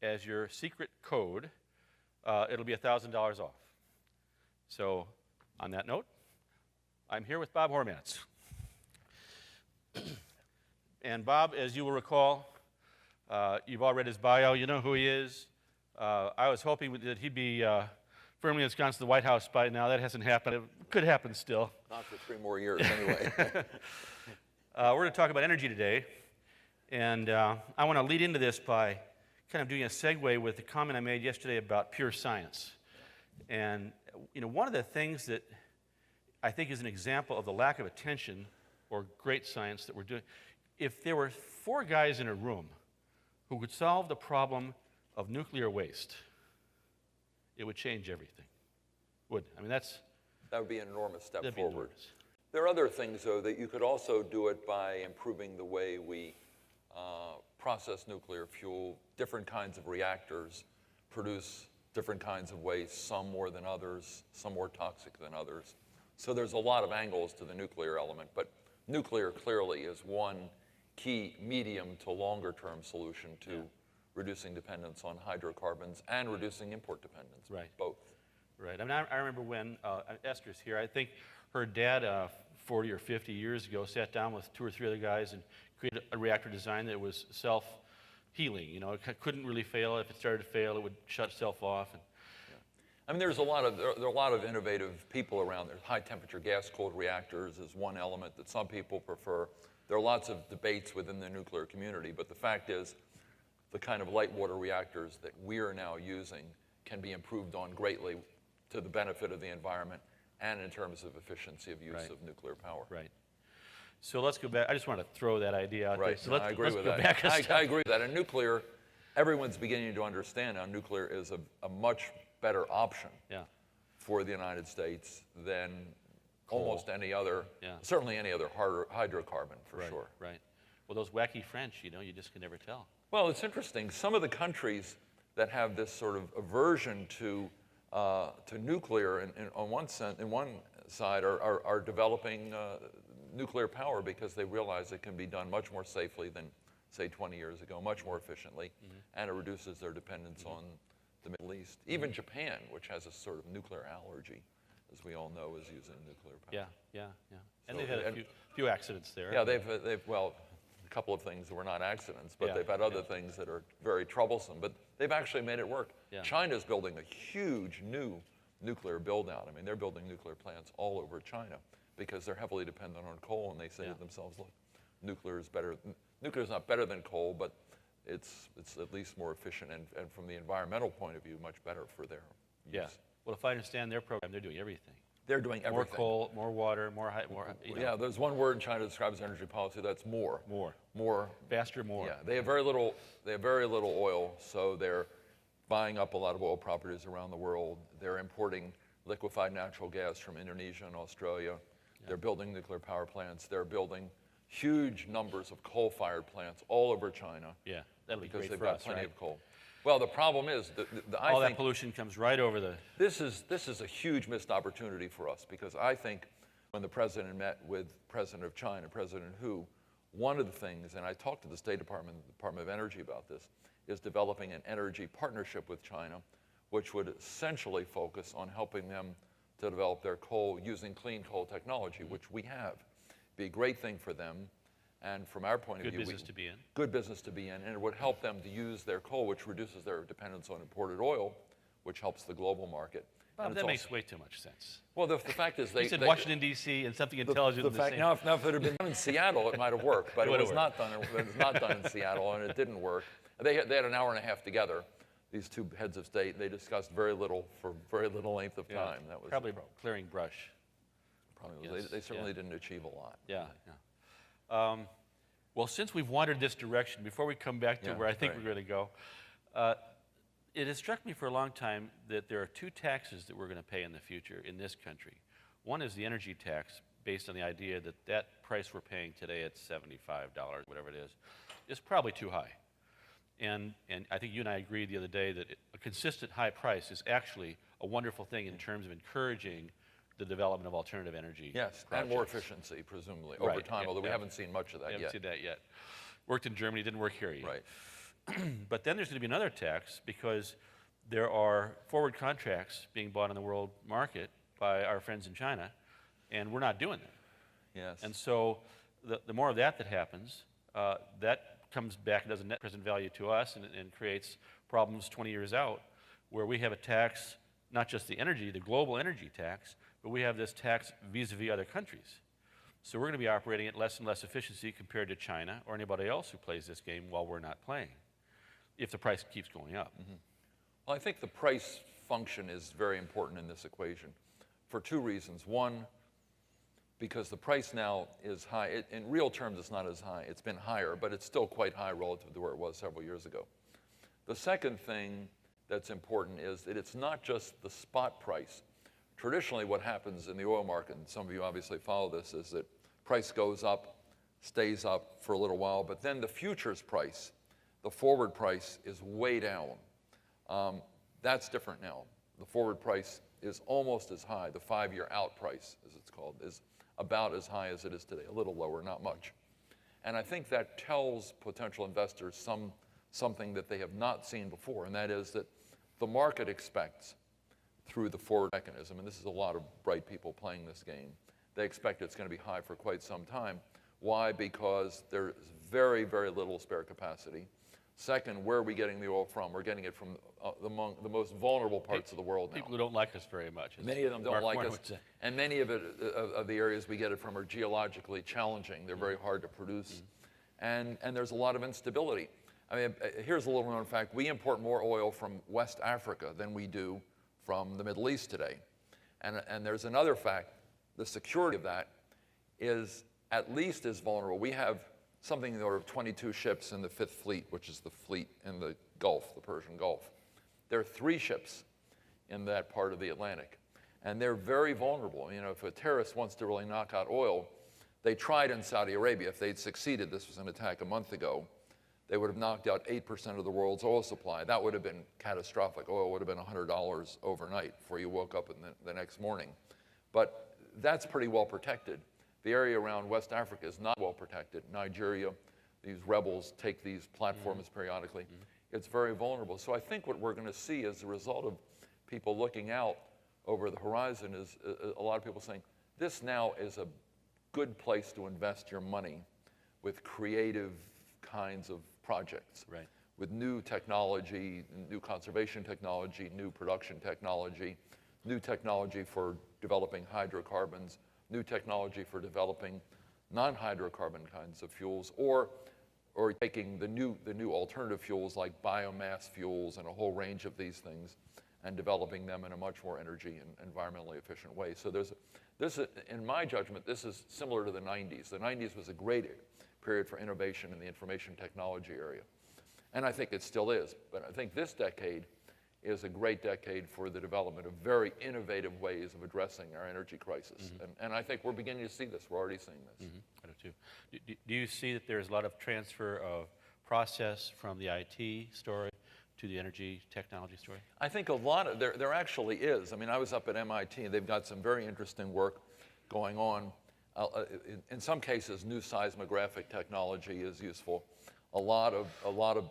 as your secret code, it'll be $1,000 off. So on that note, I'm here with Bob Hormats. And Bob, as you will recall, you've all read his bio, you know who he is. I was hoping that he'd be firmly ensconced in the White House by now. That hasn't happened. It could happen still. Not for 3 more years, anyway. We're going to talk about energy today. And I want to lead into this by kind of doing a segue with the comment I made yesterday about pure science. And one of the things that I think is an example of the lack of attention or great science that we're doing, if there were 4 guys in a room who could solve the problem of nuclear waste, it would change everything. That would be an enormous step forward. Enormous. There are other things, though, that you could also do it by improving the way we process nuclear fuel. Different kinds of reactors produce different kinds of waste, some more than others, some more toxic than others. So there's a lot of angles to the nuclear element, but nuclear clearly is one key medium to longer term solution to reducing dependence on hydrocarbons and reducing import dependence, both. Right. I remember when Esther's here, I think her dad 40 or 50 years ago sat down with 2 or 3 other guys and created a reactor design that was self-healing. It couldn't really fail. If it started to fail, it would shut itself off. There are a lot of innovative people around. There's high-temperature gas-cooled reactors is one element that some people prefer. There are lots of debates within the nuclear community, but the fact is the kind of light water reactors that we are now using can be improved on greatly to the benefit of the environment and in terms of efficiency of use of nuclear power. Right. So let's go back. I just want to throw that idea out there. So I agree with that. I agree with that. And nuclear, everyone's beginning to understand now nuclear is a much better option for the United States than almost any other, certainly any other hydrocarbon, for sure. Right. Well, those wacky French, you just can never tell. Well, it's interesting. Some of the countries that have this sort of aversion to nuclear, on one side, are developing nuclear power because they realize it can be done much more safely than, say, 20 years ago, much more efficiently, and it reduces their dependence on the Middle East. Even Japan, which has a sort of nuclear allergy, as we all know, is using nuclear power. Yeah. And they've had a few accidents there. Yeah, well, a couple of things that were not accidents, but they've had other things that are very troublesome. But they've actually made it work. China's building a huge new nuclear build-out. They're building nuclear plants all over China because they're heavily dependent on coal, and they say to themselves, look, nuclear is not better than coal, but it's at least more efficient and from the environmental point of view, much better for their use. Yeah. Well, if I understand their program, they're doing everything. They're doing everything. More coal, more water, more. Yeah, there's one word in China that describes energy policy. That's more. More. Faster, more. Yeah, they have very little oil, so they're buying up a lot of oil properties around the world. They're importing liquefied natural gas from Indonesia and Australia. They're building nuclear power plants. They're building huge numbers of coal-fired plants all over China. Yeah, that'll be great for us, because they've got plenty of coal. Well, the problem is all that pollution comes right over the. This is a huge missed opportunity for us because I think when the president met with President of China, President Hu, one of the things, and I talked to the State Department, the Department of Energy about this, is developing an energy partnership with China, which would essentially focus on helping them to develop their coal using clean coal technology, which we have. Be a great thing for them. And from our point of view, good business to be in. Good business to be in, and it would help them to use their coal, which reduces their dependence on imported oil, which helps the global market. Bob, that makes way too much sense. Well, the fact is you said Washington, D.C. and something intelligent in the same. Now, if it had been done in Seattle, it might have worked, but it was not done. It was not done in Seattle, and it didn't work. They had an hour and a half together. These 2 heads of state, they discussed very little for very little length of time. That was probably clearing brush. Probably they certainly didn't achieve a lot. Yeah. Well, since we've wandered this direction, before we come back to where I think we're going to go, it has struck me for a long time that there are 2 taxes that we're going to pay in the future in this country. One is the energy tax, based on the idea that that price we're paying today at $75, whatever it is probably too high. And I think you and I agreed the other day that a consistent high price is actually a wonderful thing in terms of encouraging the development of alternative energy. Yes, projects. And more efficiency, presumably, over time, although we haven't seen much of that yet. We haven't seen that yet. Worked in Germany, didn't work here yet. Right. But then there's going to be another tax because there are forward contracts being bought in the world market by our friends in China, and we're not doing that. Yes. And so the more of that happens, that comes back and does a net present value to us and creates problems 20 years out where we have a tax, not just the global energy tax, but we have this tax vis-a-vis other countries. So we're going to be operating at less and less efficiency compared to China or anybody else who plays this game while we're not playing, if the price keeps going up. Mm-hmm. Well, I think the price function is very important in this equation for two reasons. One, because the price now is high. In real terms, it's not as high. It's been higher, but it's still quite high relative to where it was several years ago. The second thing that's important is that it's not just the spot price. Traditionally, what happens in the oil market, and some of you obviously follow this, is that price goes up, stays up for a little while, but then the futures price, the forward price, is way down. That's different now. The forward price is almost as high. The 5-year out price, as it's called, is about as high as it is today, a little lower, not much. And I think that tells potential investors something that they have not seen before, and that is that the market expects through the forward mechanism, and this is a lot of bright people playing this game, they expect it's going to be high for quite some time. Why? Because there's very, very little spare capacity. Second, where are we getting the oil from? We're getting it from among the most vulnerable parts of the world now. People who don't like us very much. Many of them don't like us, and many of the areas we get it from are geologically challenging. They're very hard to produce, and there's a lot of instability. I mean, here's a little known fact. We import more oil from West Africa than we do from the Middle East today. And there's another fact. The security of that is at least as vulnerable. We have something in the order of 22 ships in the Fifth Fleet, which is the fleet in the Gulf, the Persian Gulf. There are 3 ships in that part of the Atlantic, and they're very vulnerable. You know, if a terrorist wants to really knock out oil, they tried in Saudi Arabia. If they'd succeeded, this was an attack a month ago, they would have knocked out 8% of the world's oil supply. That would have been catastrophic. Oil would have been $100 overnight before you woke up in the next morning. But that's pretty well protected. The area around West Africa is not well protected. Nigeria, these rebels take these platforms periodically. It's very vulnerable. So I think what we're going to see as a result of people looking out over the horizon is a lot of people saying, this now is a good place to invest your money with creative kinds of projects, right, with new technology, new conservation technology, new production technology, new technology for developing hydrocarbons, new technology for developing non-hydrocarbon kinds of fuels, or taking the new alternative fuels like biomass fuels and a whole range of these things and developing them in a much more energy and environmentally efficient way. So in my judgment, this is similar to the 90s. The 90s was a great period for innovation in the information technology area. And I think it still is. But I think this decade is a great decade for the development of very innovative ways of addressing our energy crisis. And I think we're beginning to see this. We're already seeing this. I do too. Do you see that there's a lot of transfer of process from the IT story to the energy technology story? I think a lot of, there actually is. I mean, I was up at MIT. They've got some very interesting work going on. In some cases, new seismographic technology is useful. A lot of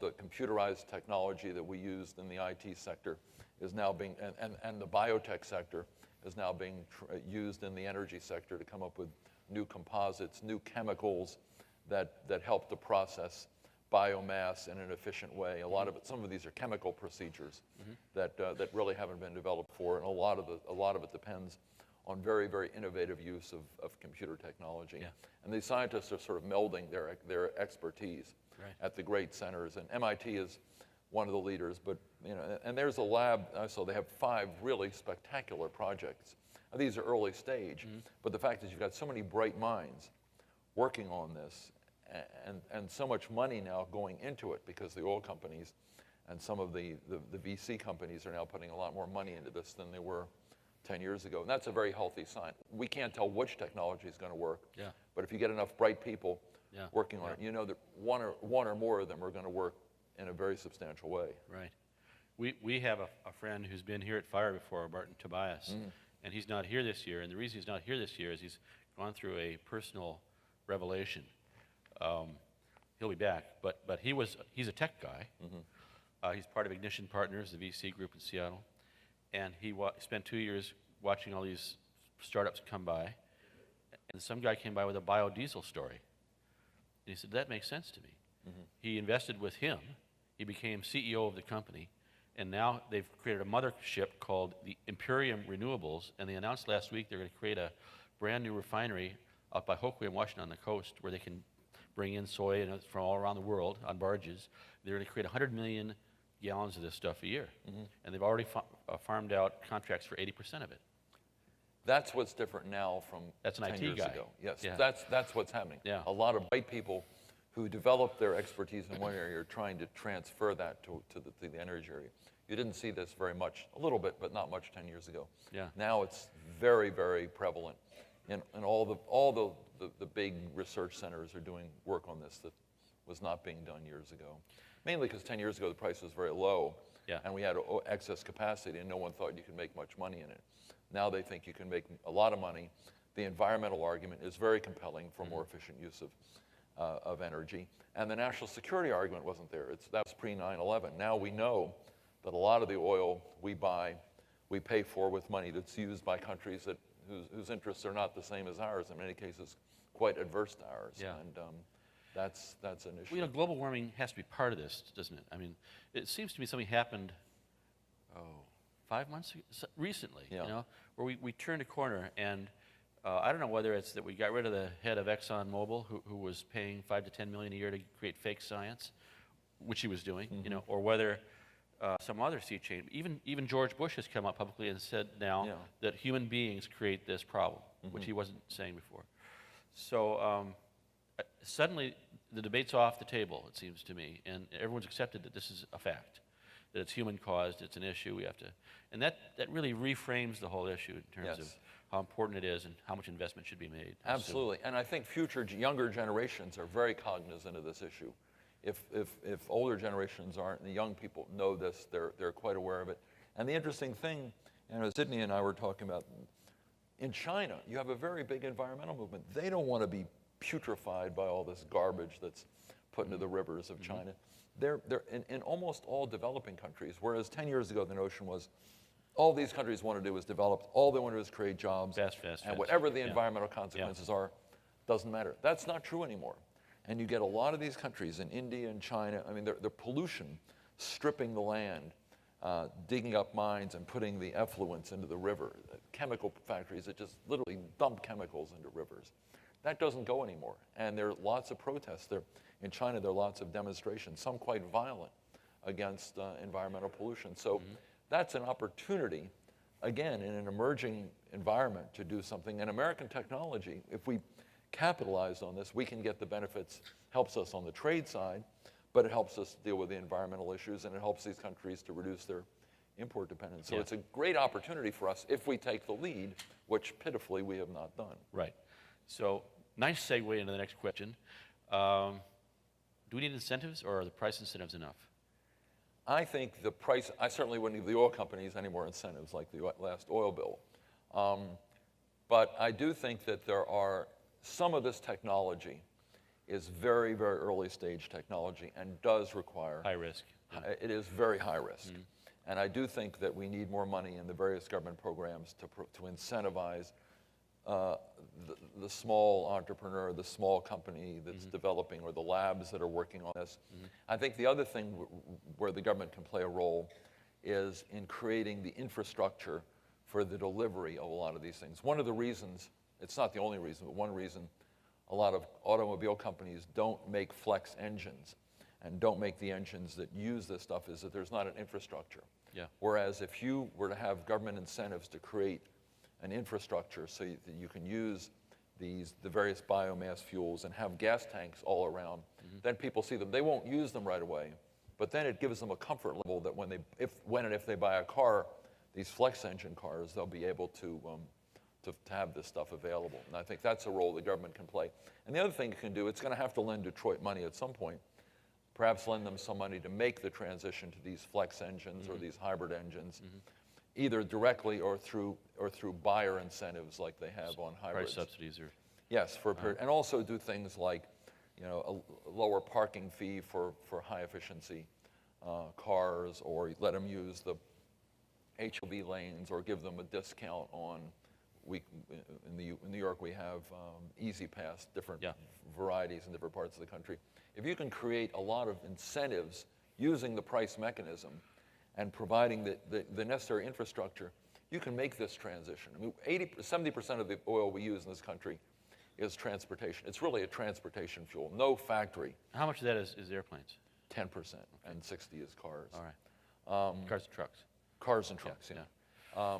the computerized technology that we used in the IT sector is now being, and the biotech sector is now being used in the energy sector to come up with new composites, new chemicals that help to process biomass in an efficient way. A lot of it, some of these are chemical procedures that really haven't been developed before, and a lot of it depends on very, very innovative use of computer technology. Yeah. And these scientists are sort of melding their expertise at the great centers. And MIT is one of the leaders, but and there's a lab, so they have 5 really spectacular projects. Now, these are early stage, but the fact is you've got so many bright minds working on this and so much money now going into it because the oil companies and some of the VC companies are now putting a lot more money into this than they were 10 years ago. And that's a very healthy sign. We can't tell which technology is going to work, but if you get enough bright people working on it, you know that one or more of them are going to work in a very substantial way. Right. We have a friend who's been here at FiRe before, Martin Tobias, and he's not here this year. And the reason he's not here this year is he's gone through a personal revelation. he'll be back. But he's a tech guy. He's part of Ignition Partners, the VC group in Seattle. And he spent 2 years watching all these startups come by. And some guy came by with a biodiesel story. And he said, that makes sense to me. He invested with him. He became CEO of the company. And now they've created a mothership called the Imperium Renewables. And they announced last week they're going to create a brand new refinery up by Hoquiam, Washington on the coast, where they can bring in soy from all around the world on barges. They're going to create 100 million gallons of this stuff a year. And they've already farmed out contracts for 80% of it. That's what's different now from That's an 10 IT years guy. ago. Yes, Yeah. that's what's happening. Yeah. A lot of white people who developed their expertise in one area are trying to transfer that to the energy area. You didn't see this very much, a little bit, but not much 10 years ago. Yeah. Now it's very, very prevalent. And all the big research centers are doing work on this that was not being done years ago. Mainly because 10 years ago the price was very low, Yeah. and we had excess capacity, and no one thought you could make much money in it. Now they think you can make a lot of money. The environmental argument is very compelling for more efficient use of energy. And the national security argument wasn't there. That was pre-9/11. Now we know that a lot of the oil we buy, we pay for with money that's used by countries whose interests are not the same as ours, in many cases quite adverse to ours. Yeah. And that's an issue. Well, global warming has to be part of this, doesn't it? I mean, it seems to me something happened, 5 months ago, recently, Yeah. where we turned a corner, and I don't know whether it's that we got rid of the head of ExxonMobil, who was paying $5 to $10 million a year to create fake science, which he was doing, or whether some other sea change. Even George Bush has come up publicly and said now that human beings create this problem, which he wasn't saying before. So suddenly the debate's off the table, it seems to me, and everyone's accepted that this is a fact, that it's human caused, it's an issue we have to, and that really reframes the whole issue in terms of how important it is and how much investment should be made. Absolutely, and I think future younger generations are very cognizant of this issue. If older generations aren't, and the young people know this, they're quite aware of it. And the interesting thing, Sydney and I were talking about, in China, you have a very big environmental movement. They don't want to be putrefied by all this garbage that's put into the rivers of China. They're in almost all developing countries, whereas 10 years ago the notion was all these countries want to do is develop, all they want to do is create jobs, and whatever the environmental consequences are, doesn't matter. That's not true anymore. And you get a lot of these countries in India and China, I mean, the pollution, stripping the land, digging up mines and putting the effluents into the river, chemical factories that just literally dump chemicals into rivers. That doesn't go anymore. And there are lots of protests there. In China, there are lots of demonstrations, some quite violent, against environmental pollution. So that's an opportunity, again, in an emerging environment to do something. And American technology, if we capitalized on this, we can get the benefits, helps us on the trade side, but it helps us deal with the environmental issues, and it helps these countries to reduce their import dependence. So it's a great opportunity for us if we take the lead, which pitifully we have not done. Right. So nice segue into the next question. Do we need incentives, or are the price incentives enough? I think the price, I certainly wouldn't give the oil companies any more incentives like the last oil bill. But I do think that there are, some of this technology is very, very early stage technology and does require high risk. It is very high risk. And I do think that we need more money in the various government programs to incentivize the small entrepreneur, the small company that's developing, or the labs that are working on this. I think the other thing where the government can play a role is in creating the infrastructure for the delivery of a lot of these things. One of the reasons, it's not the only reason, but one reason a lot of automobile companies don't make flex engines and don't make the engines that use this stuff is that there's not an infrastructure. Yeah. Whereas if you were to have government incentives to create an infrastructure so that you can use the various biomass fuels and have gas tanks all around, then people see them. They won't use them right away, but then it gives them a comfort level that when and if they buy a car, these flex engine cars, they'll be able to have this stuff available. And I think that's a role the government can play. And the other thing it can do, it's going to have to lend Detroit money at some point, perhaps lend them some money to make the transition to these flex engines or these hybrid engines, either directly or through buyer incentives like they have on hybrids. Price subsidies or Yes, for a period, and also do things like, a lower parking fee for high efficiency cars, or let them use the HOV lanes, or give them a discount on. In New York we have Easy Pass, different varieties in different parts of the country. If you can create a lot of incentives using the price mechanism and providing the necessary infrastructure, you can make this transition. I mean, 70% of the oil we use in this country is transportation. It's really a transportation fuel, no factory. How much of that is airplanes? 10%, and 60% is cars. All right. Cars and trucks. Cars and trucks, yeah.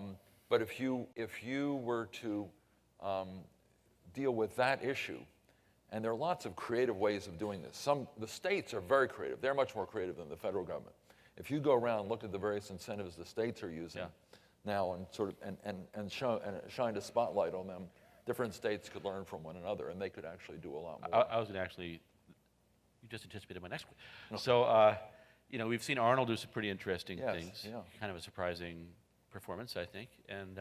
But if you were to deal with that issue, and there are lots of creative ways of doing this. The states are very creative. They're much more creative than the federal government. If you go around and look at the various incentives the states are using now, and shine a spotlight on them, different states could learn from one another, and they could actually do a lot more. I was going to actually, you just anticipated my next one. No. So, we've seen Arnold do some pretty interesting things. Yeah. Kind of a surprising performance, I think. And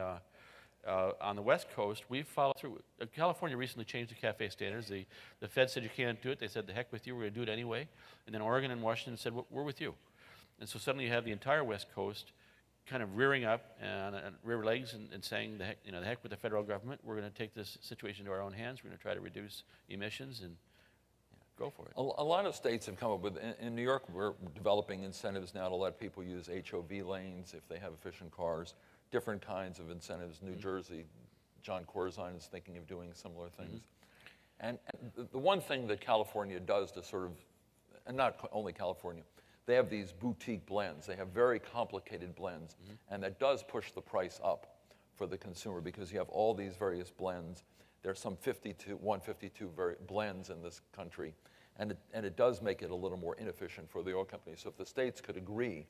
on the West Coast, we've followed through. California recently changed the CAFE standards. The Fed said you can't do it. They said, the heck with you, we're going to do it anyway. And then Oregon and Washington said, we're with you. And so suddenly you have the entire West Coast kind of rearing up and rear legs and saying, the heck with the federal government. We're going to take this situation into our own hands. We're going to try to reduce emissions and go for it. A lot of states have come up with, in New York, we're developing incentives now to let people use HOV lanes if they have efficient cars, different kinds of incentives. New Jersey, John Corzine is thinking of doing similar things. And the one thing that California does to sort of, and not only California, they have these boutique blends. They have very complicated blends, and that does push the price up for the consumer because you have all these various blends. There's some 152 blends in this country, and it does make it a little more inefficient for the oil companies. So if the states could agree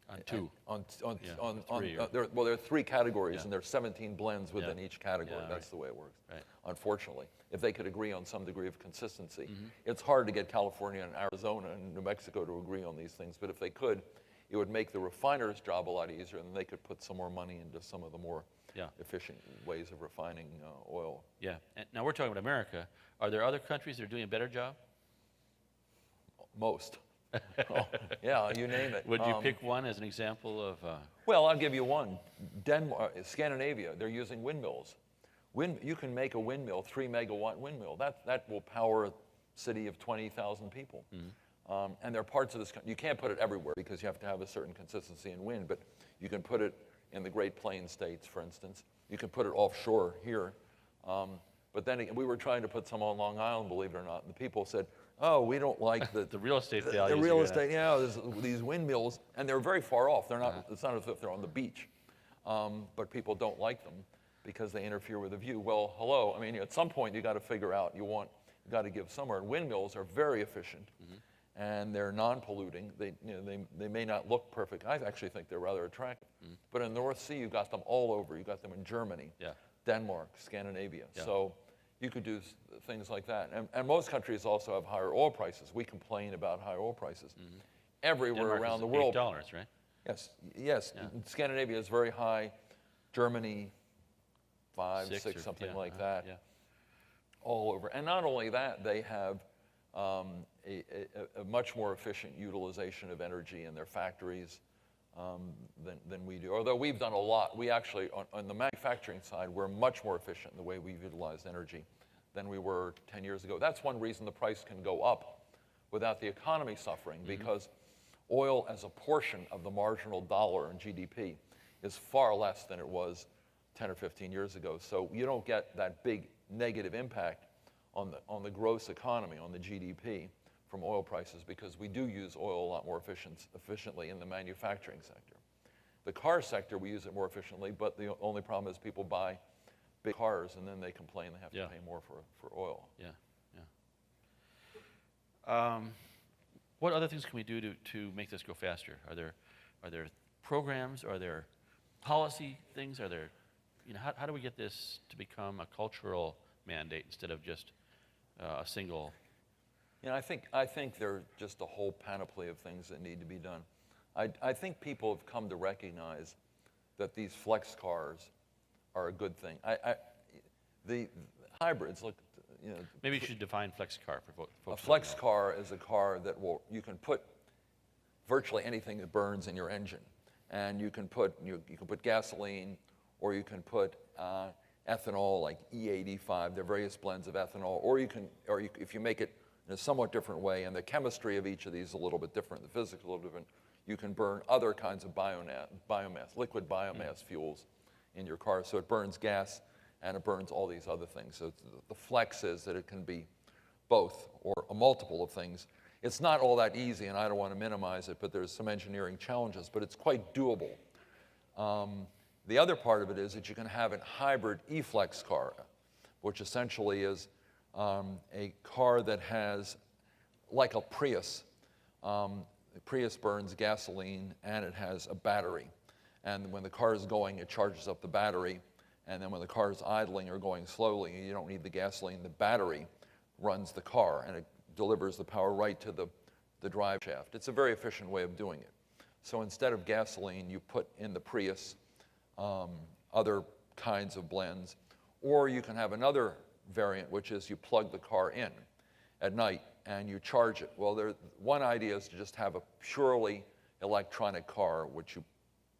on two, there are 3 categories, and there are 17 blends within each category. That's the way it works. Right. Unfortunately, if they could agree on some degree of consistency, it's hard to get California and Arizona and New Mexico to agree on these things. But if they could, it would make the refiner's job a lot easier, and they could put some more money into some of the more efficient ways of refining oil. Yeah. And now we're talking about America. Are there other countries that are doing a better job? Most. Yeah, you name it. Would you pick one as an example of? Well, I'll give you one. Denmark, Scandinavia, they're using windmills. You can make a windmill, 3-megawatt windmill. That will power a city of 20,000 people. And there are parts of this country, you can't put it everywhere because you have to have a certain consistency in wind, but you can put it in the Great Plains states, for instance. You can put it offshore here. But then again, we were trying to put some on Long Island, believe it or not, and the people said, oh, we don't like the real estate values. The real estate, there's these windmills, and they're very far off. They're not. It's not as if they're on the beach, but people don't like them because they interfere with the view. Well, hello. I mean, at some point you got to figure out you got to give somewhere. And windmills are very efficient, and they're non-polluting. They may not look perfect. I actually think they're rather attractive. But in the North Sea, you got them all over. You got them in Germany, Denmark, Scandinavia. So you could do things like that. And most countries also have higher oil prices. We complain about high oil prices. Everywhere Denmark around is the world. $8, right? Yes. Yeah. Scandinavia is very high. Germany, 5, 6, something like that. Yeah. All over. And not only that, they have a much more efficient utilization of energy in their factories than we do. Although we've done a lot. We actually, on the manufacturing side, we're much more efficient in the way we've utilized energy than we were 10 years ago. That's one reason the price can go up without the economy suffering, because oil as a portion of the marginal dollar in GDP is far less than it was 10 or 15 years ago. So you don't get that big negative impact on the gross economy, on the GDP, from oil prices, because we do use oil a lot more efficiently in the manufacturing sector. The car sector, we use it more efficiently, but the only problem is people buy big cars and then they complain they have to pay more for oil. What other things can we do to make this go faster? Are there programs? Are there policy things? Are there, how do we get this to become a cultural mandate instead of just a single? I think there are just a whole panoply of things that need to be done. I think people have come to recognize that these flex cars are a good thing. The hybrids, look, you know, Maybe you should define flex car for folks. a flex car is a car that you can put virtually anything that burns in your engine, and you can put gasoline, or you can put ethanol like E85. There are various blends of ethanol, or if you make it in a somewhat different way, and the chemistry of each of these is a little bit different, the physics a little different. You can burn other kinds of biomass, liquid biomass fuels in your car. So it burns gas and it burns all these other things. So the flex is that it can be both or a multiple of things. It's not all that easy, and I don't want to minimize it, but there's some engineering challenges, but it's quite doable. The other part of it is that you can have a hybrid E-Flex car, which essentially is a car that has, like a Prius. The Prius burns gasoline and it has a battery. And when the car is going, it charges up the battery. And then when the car is idling or going slowly, you don't need the gasoline. The battery runs the car and it delivers the power right to the drive shaft. It's a very efficient way of doing it. So instead of gasoline, you put in the Prius other kinds of blends. Or you can have another variant, which is you plug the car in at night and you charge it. Well, one idea is to just have a purely electronic car, which you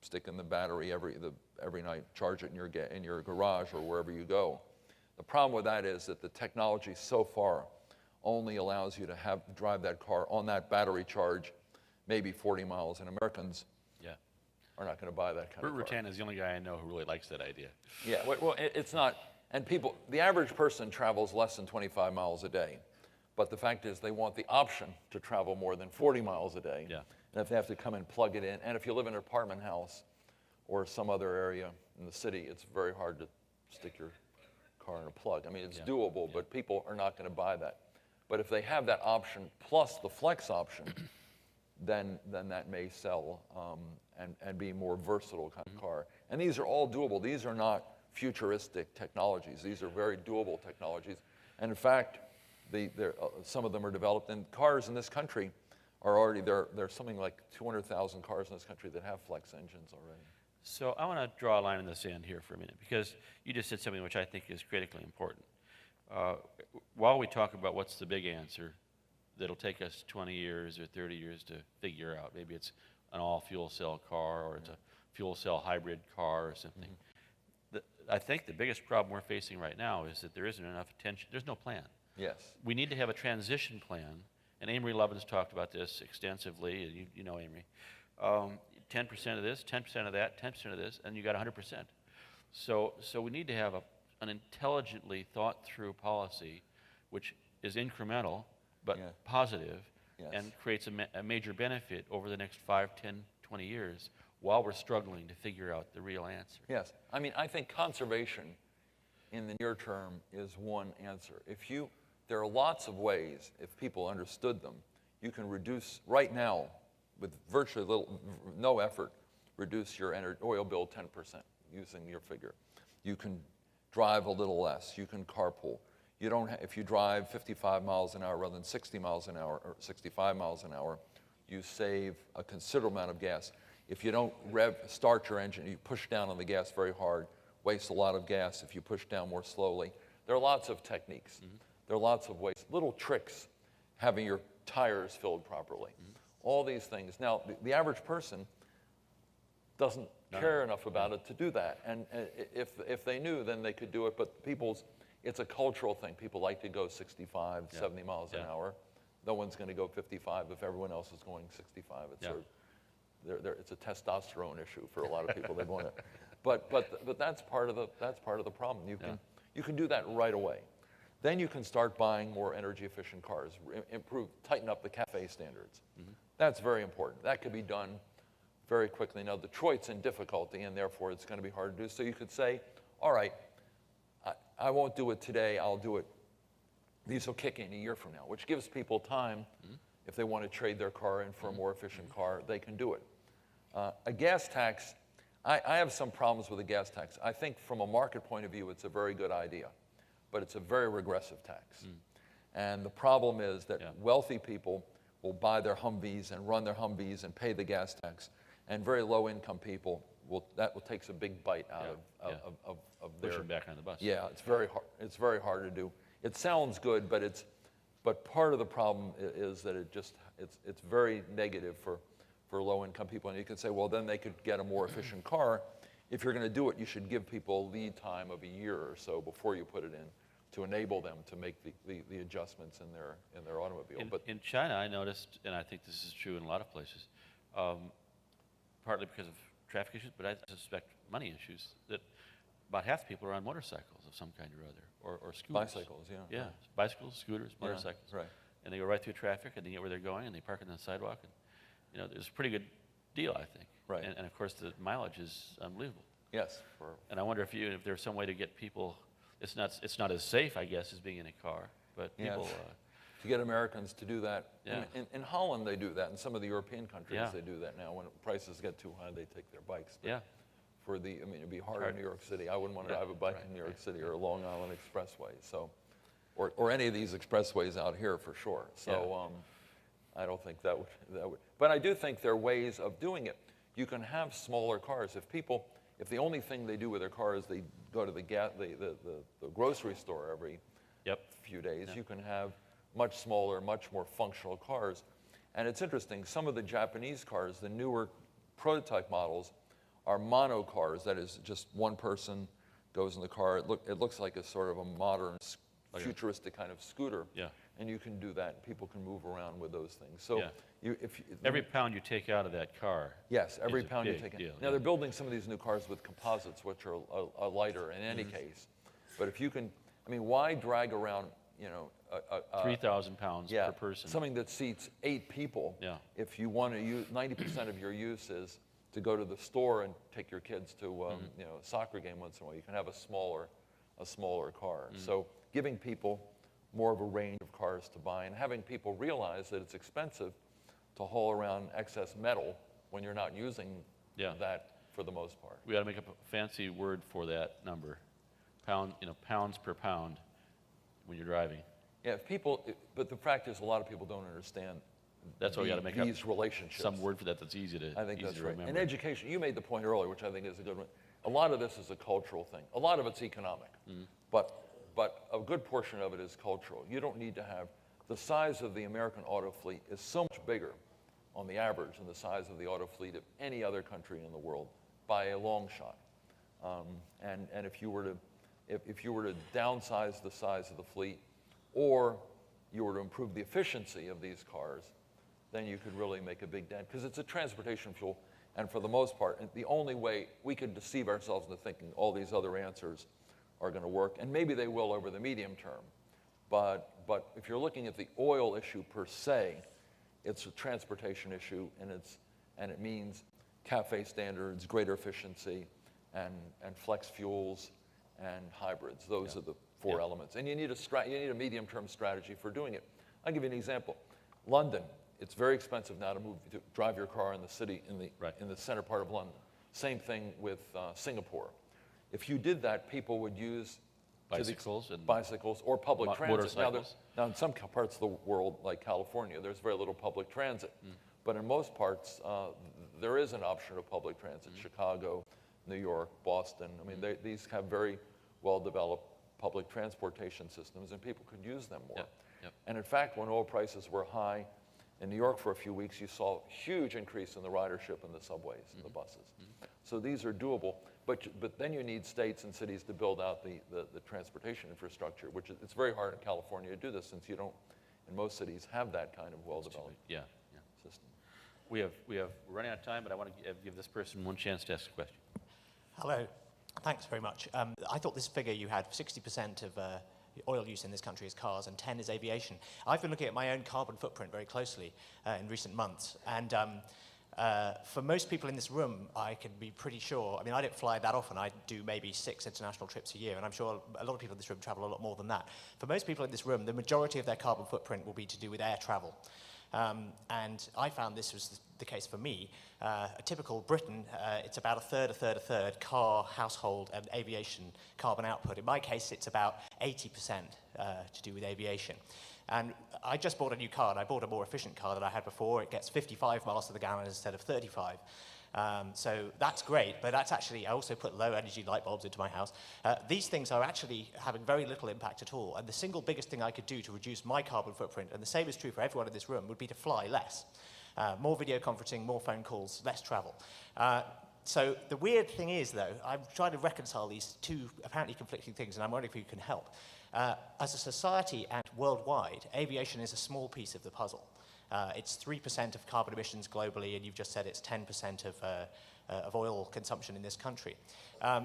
stick in the battery every night, charge it in your garage or wherever you go. The problem with that is that the technology so far only allows you to drive that car on that battery charge maybe 40 miles, and Americans are not going to buy that kind of car. Bert Rutan is the only guy I know who really likes that idea. Yeah, well, it's not, and the average person travels less than 25 miles a day, but the fact is they want the option to travel more than 40 miles a day. Yeah. And if they have to come and plug it in, and if you live in an apartment house or some other area in the city, it's very hard to stick your car in a plug. I mean, it's doable, but people are not going to buy that. But if they have that option plus the flex option, then that may sell and be a more versatile kind of car. And these are all doable. These are not futuristic technologies. These are very doable technologies. And in fact, some of them are developed. And cars in this country are already, there's something like 200,000 cars in this country that have flex engines already. So I want to draw a line in the sand here for a minute, because you just said something which I think is critically important. While we talk about what's the big answer that'll take us 20 years or 30 years to figure out, maybe it's an all fuel cell car or it's a fuel cell hybrid car or something. I think the biggest problem we're facing right now is that there isn't enough attention. There's no plan. Yes. We need to have a transition plan, and Amory Lovin's talked about this extensively, and you know Amory. 10% of this, 10% of that, 10% of this, and you got 100%. So we need to have an intelligently thought through policy which is incremental but positive and creates a major benefit over the next 5, 10, 20 years while we're struggling to figure out the real answer. Yes. I mean, I think conservation in the near term is one answer. There are lots of ways, if people understood them, you can reduce, right now, with virtually no effort, reduce your oil bill 10% using your figure. You can drive a little less. You can carpool. If you drive 55 miles an hour rather than 60 miles an hour or 65 miles an hour, you save a considerable amount of gas. If you don't start your engine, you push down on the gas very hard, waste a lot of gas if you push down more slowly. There are lots of techniques. There are lots of ways, little tricks, having your tires filled properly. All these things. Now, the average person doesn't care enough about it to do that. And if they knew, then they could do it. But it's a cultural thing. People like to go 65, 70 miles an hour. No one's going to go 55 if everyone else is going 65. It's a testosterone issue for a lot of people. They want to, but that's part of the problem. You can do that right away. Then you can start buying more energy efficient cars, tighten up the CAFE standards. That's very important. That could be done very quickly. Now, Detroit's in difficulty, and therefore it's going to be hard to do. So you could say, all right, I won't do it today. I'll do it. These will kick in a year from now, which gives people time. If they want to trade their car in for a more efficient car, they can do it. A gas tax, I have some problems with a gas tax. I think from a market point of view, it's a very good idea, but it's a very regressive tax. And the problem is that wealthy people will buy their Humvees and run their Humvees and pay the gas tax, and very low-income people that will take a big bite out of their. Push them back on the bus. Yeah, it's very hard. It's very hard to do. it sounds good, but part of the problem is that it's very negative for low-income people. And you can say, well, then they could get a more efficient car. If you're going to do it, you should give people a lead time of a year or so before you put it in, to enable them to make the adjustments in their automobile. In China, I noticed, and I think this is true in a lot of places, partly because of traffic issues, but I suspect money issues, that about half the people are on motorcycles of some kind or other, or scooters. Bicycles, yeah. Yeah, Right. bicycles, scooters, motorcycles. Yeah, right. And they go right through traffic, and they get where they're going, and they park on the sidewalk. And, you know, it's a pretty good deal, I think. Right. And of course, the mileage is unbelievable. Yes. And I wonder if there's some way to get people. It's not as safe, I guess, as being in a car, but people. Yes. To get Americans to do that. Yeah. In Holland, they do that. In some of the European countries, Yeah. they do that now. When prices get too high, they take their bikes. But Yeah. it'd be hard in New York City. I wouldn't want to drive a bike in New York City or a Long Island Expressway. So, or any of these expressways out here for sure. So, I don't think that would. But I do think there are ways of doing it. You can have smaller cars. If the only thing they do with their car is they go to the grocery store every few days, you can have much smaller, much more functional cars. And it's interesting, some of the Japanese cars, the newer prototype models, are mono cars. That is, just one person goes in the car. It looks like a sort of a modern, futuristic kind of scooter. Yeah. And you can do that, and people can move around with those things. So every pound you take out of that car. Yes, every is a pound you big take. deal, Now they're building some of these new cars with composites, which are a lighter in any case. But if you can, why drag around, 3,000 pounds per person. something that seats 8 people? Yeah. If you want to use 90% of your use is to go to the store and take your kids to a soccer game once in a while, you can have a smaller car. So giving people more of a range of cars to buy, and having people realize that it's expensive to haul around excess metal when you're not using that for the most part. We got to make up a fancy word for that number, pounds per pound when you're driving. Yeah, but the fact is, a lot of people don't understand. That's why we got to make these up relationships. some word for that that's easy to. I think that's right. Remember. And education, you made the point earlier, which I think is a good one. A lot of this is a cultural thing. A lot of it's economic, but a good portion of it is cultural. You don't need to have the size of the American auto fleet is so much bigger on the average than the size of the auto fleet of any other country in the world by a long shot. And if you were to downsize the size of the fleet, or you were to improve the efficiency of these cars, then you could really make a big dent, because it's a transportation fuel. And for the most part, the only way we could deceive ourselves into thinking all these other answers are going to work, and maybe they will over the medium term. But if you're looking at the oil issue per se, it's a transportation issue, and it means CAFE standards, greater efficiency, and flex fuels and hybrids. Those are the 4 elements. And you need a medium-term strategy for doing it. I'll give you an example. London, it's very expensive now to drive your car in the city, in the center part of London. Same thing with Singapore. If you did that, people would use bicycles or public transit. Now, in some parts of the world, like California, there's very little public transit. But in most parts, there is an option of public transit. Chicago, New York, Boston. These have very well-developed public transportation systems, and people could use them more. And in fact, when oil prices were high in New York for a few weeks, you saw a huge increase in the ridership in the subways and the buses. So these are doable. But then you need states and cities to build out the transportation infrastructure, which it's very hard in California to do this, since you don't, in most cities, have that kind of well-developed system. We're running out of time, but I want to give this person one chance to ask a question. Hello. Thanks very much. I thought this figure you had, 60% of oil use in this country is cars and 10 is aviation. I've been looking at my own carbon footprint very closely in recent months, and for most people in this room, I can be pretty sure, I don't fly that often. I do maybe 6 international trips a year, and I'm sure a lot of people in this room travel a lot more than that. For most people in this room, the majority of their carbon footprint will be to do with air travel. And I found this was the case for me. A typical Briton, it's about a third, car, household, and aviation carbon output. In my case, it's about 80% to do with aviation. And I just bought a new car, and I bought a more efficient car than I had before. It gets 55 miles to the gallon instead of 35. So that's great, but that's actually, I also put low energy light bulbs into my house. These things are actually having very little impact at all. And the single biggest thing I could do to reduce my carbon footprint, and the same is true for everyone in this room, would be to fly less. More video conferencing, more phone calls, less travel. So the weird thing is, though, I'm trying to reconcile these two apparently conflicting things, and I'm wondering if you can help. As a society and worldwide, aviation is a small piece of the puzzle. It's 3% of carbon emissions globally, and you've just said it's 10% of oil consumption in this country.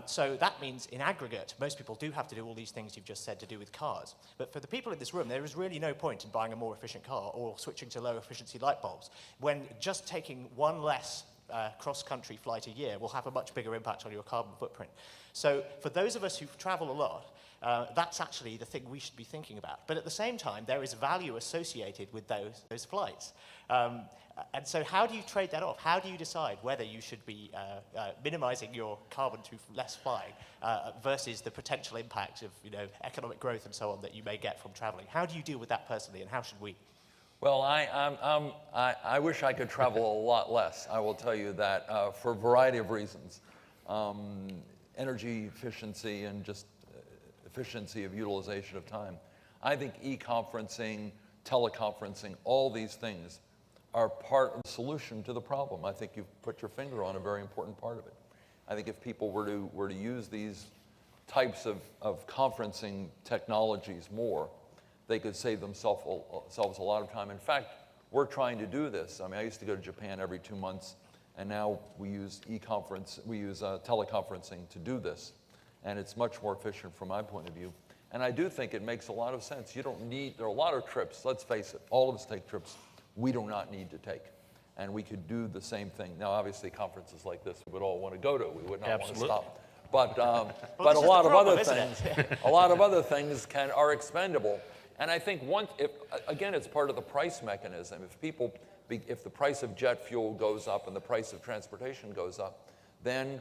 So that means, in aggregate, most people do have to do all these things you've just said to do with cars. But for the people in this room, there is really no point in buying a more efficient car or switching to low-efficiency light bulbs, when just taking one less cross-country flight a year will have a much bigger impact on your carbon footprint. So for those of us who travel a lot, that's actually the thing we should be thinking about. But at the same time, there is value associated with those flights. And so how do you trade that off? How do you decide whether you should be minimizing your carbon through less flying versus the potential impact of economic growth and so on that you may get from traveling? How do you deal with that personally, and how should we? Well, I wish I could travel a lot less. I will tell you that for a variety of reasons. Energy efficiency and just efficiency of utilization of time. I think e-conferencing, teleconferencing, all these things are part of the solution to the problem. I think you've put your finger on a very important part of it. I think if people were to use these types of conferencing technologies more, they could save themselves a lot of time. In fact, we're trying to do this. I mean, I used to go to Japan every 2 months, and now we use teleconferencing to do this. And it's much more efficient from my point of view. And I do think it makes a lot of sense. You don't need, there are a lot of trips, let's face it, all of us take trips we do not need to take. And we could do the same thing. Now, obviously, conferences like this we would all want to go to. We would not Absolutely. want to stop. But, Well, a this is lot the of problem, other isn't things, it? a lot of other things are expendable. And I think again, it's part of the price mechanism. If the price of jet fuel goes up and the price of transportation goes up, then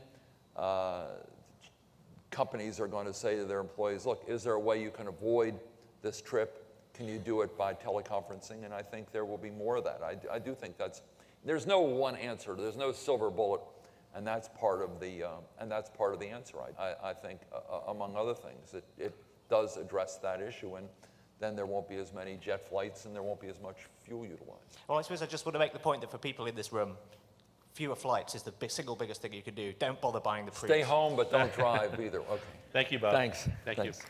companies are going to say to their employees, look, is there a way you can avoid this trip? Can you do it by teleconferencing? And I think there will be more of that. I do think there's no one answer. There's no silver bullet, and that's part of the answer. I think, among other things, it does address that issue, and then there won't be as many jet flights, and there won't be as much fuel utilized. Well, I suppose I just want to make the point that for people in this room, fewer flights is the single biggest thing you can do. Don't bother buying the Prius. Stay home, but don't drive either. Okay. Thank you, Bob. Thanks. Thank Thanks. you.